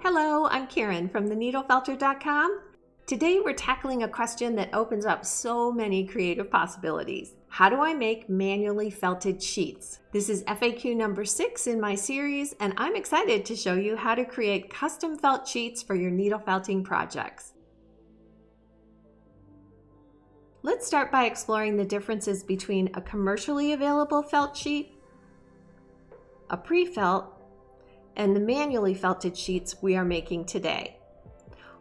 Hello, I'm Karen from theneedlefelter.com. Today we're tackling a question that opens up so many creative possibilities. How do I make manually felted sheets? This is FAQ number 6 in my series, and I'm excited to show you how to create custom felt sheets for your needle felting projects. Let's start by exploring the differences between a commercially available felt sheet, a pre-felt, and the manually felted sheets we are making today.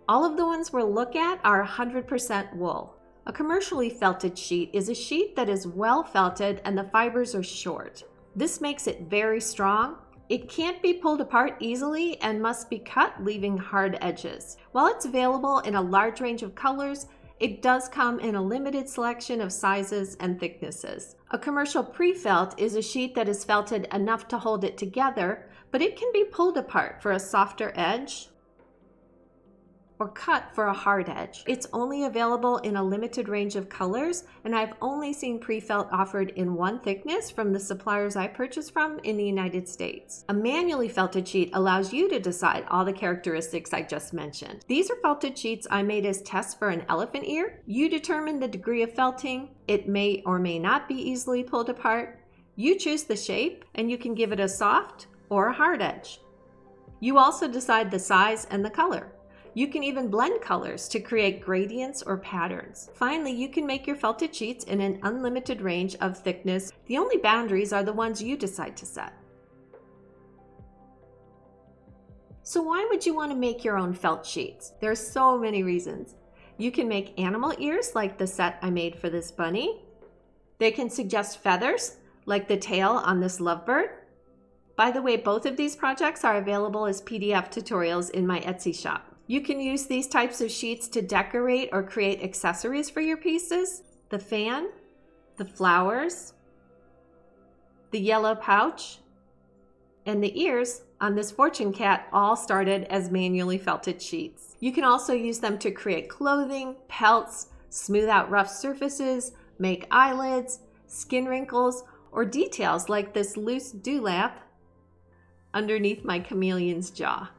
All of the ones we'll look at are 100% wool. A commercially felted sheet is a sheet that is well felted and the fibers are short. This makes it very strong. It can't be pulled apart easily and must be cut, leaving hard edges. While it's available in a large range of colors, it does come in a limited selection of sizes and thicknesses. A commercial pre-felt is a sheet that is felted enough to hold it together, but it can be pulled apart for a softer edge or cut for a hard edge. It's only available in a limited range of colors, and I've only seen pre-felt offered in one thickness from the suppliers I purchase from in the United States. A manually felted sheet allows you to decide all the characteristics I just mentioned. These are felted sheets I made as tests for an elephant ear. You determine the degree of felting. It may or may not be easily pulled apart. You choose the shape, and you can give it a soft or a hard edge. You also decide the size and the color. You can even blend colors to create gradients or patterns. Finally, you can make your felted sheets in an unlimited range of thickness. The only boundaries are the ones you decide to set. So why would you want to make your own felt sheets? There are so many reasons. You can make animal ears like the set I made for this bunny. They can suggest feathers like the tail on this lovebird. By the way, both of these projects are available as PDF tutorials in my Etsy shop. You can use these types of sheets to decorate or create accessories for your pieces. The fan, the flowers, the yellow pouch, and the ears on this fortune cat all started as manually felted sheets. You can also use them to create clothing, pelts, smooth out rough surfaces, make eyelids, skin wrinkles, or details like this loose dewlap underneath my chameleon's jaw.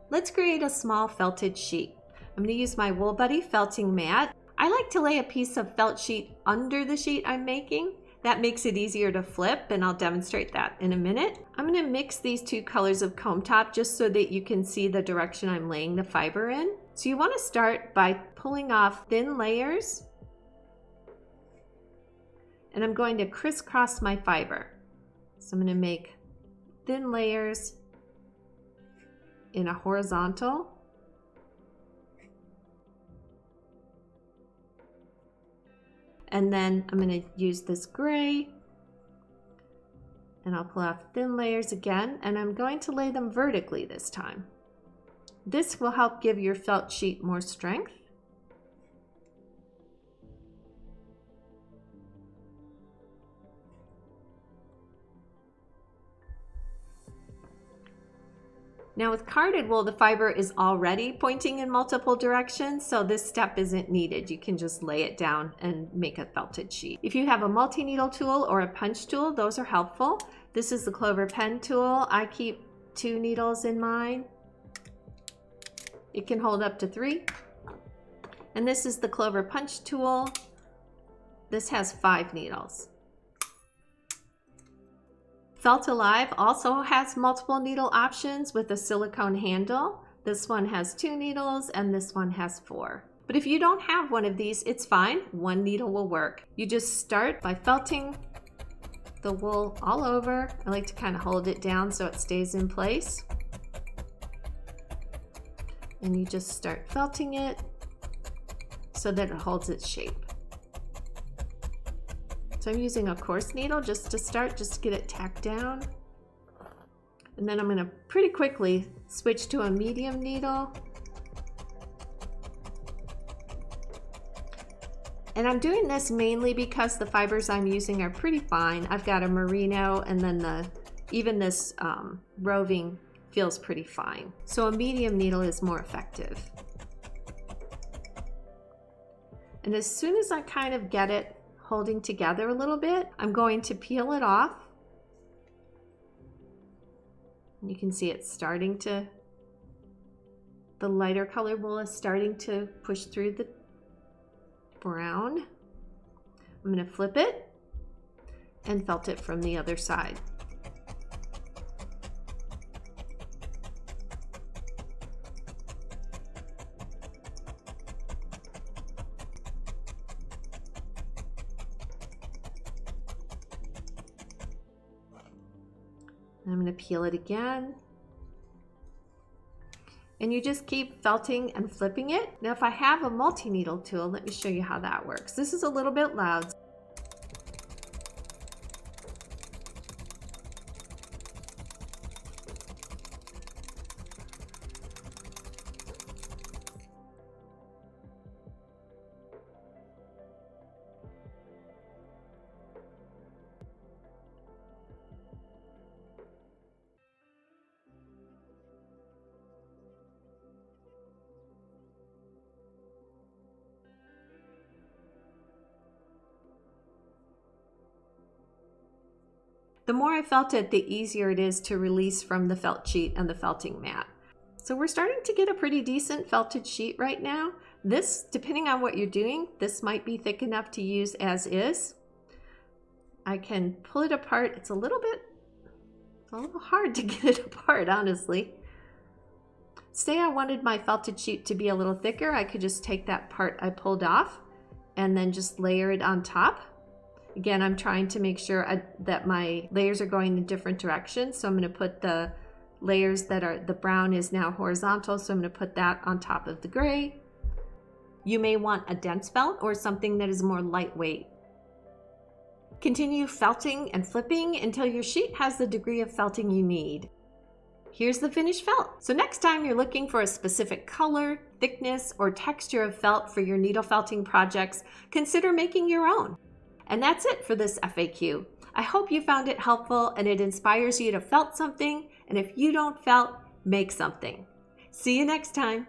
Let's create a small felted sheet. I'm going to use my Wool Buddy felting mat. I like to lay a piece of felt sheet under the sheet I'm making. That makes it easier to flip, and I'll demonstrate that in a minute. I'm going to mix these two colors of comb top just so that you can see the direction I'm laying the fiber in. So you want to start by pulling off thin layers, and I'm going to crisscross my fiber. So I'm going to make thin layers in a horizontal. And then I'm going to use this gray, and I'll pull off thin layers again, and I'm going to lay them vertically this time. This will help give your felt sheet more strength. Now with carded wool, the fiber is already pointing in multiple directions, so this step isn't needed. You can just lay it down and make a felted sheet. If you have a multi-needle tool or a punch tool, those are helpful. This is the Clover pen tool. I keep 2 needles in mine. It can hold up to 3. And this is the Clover punch tool. This has 5 needles. Felt Alive also has multiple needle options with a silicone handle. This one has 2 needles and this one has 4. But if you don't have one of these, it's fine. 1 needle will work. You just start by felting the wool all over. I like to kind of hold it down so it stays in place. And you just start felting it so that it holds its shape. So I'm using a coarse needle just to start, just to get it tacked down. And then I'm going to pretty quickly switch to a medium needle. And I'm doing this mainly because the fibers I'm using are pretty fine. I've got a merino, and then even this roving feels pretty fine. So a medium needle is more effective. And as soon as I kind of get it holding together a little bit, I'm going to peel it off. And you can see it's starting to, the lighter color wool is starting to push through the brown. I'm going to flip it and felt it from the other side. I'm going to peel it again. And you just keep felting and flipping it. Now if I have a multi-needle tool, let me show you how that works. This is a little bit loud. The more I felt it, the easier it is to release from the felt sheet and the felting mat. So we're starting to get a pretty decent felted sheet right now. This, depending on what you're doing, this might be thick enough to use as is. I can pull it apart. It's a little hard to get it apart, honestly. Say I wanted my felted sheet to be a little thicker, I could just take that part I pulled off and then just layer it on top. Again, I'm trying to make sure that my layers are going in different directions. So I'm going to put the layers that are, the brown is now horizontal, so I'm going to put that on top of the gray. You may want a dense felt or something that is more lightweight. Continue felting and flipping until your sheet has the degree of felting you need. Here's the finished felt. So next time you're looking for a specific color, thickness, or texture of felt for your needle felting projects, consider making your own. And that's it for this FAQ. I hope you found it helpful and it inspires you to felt something, and if you don't felt, make something. See you next time.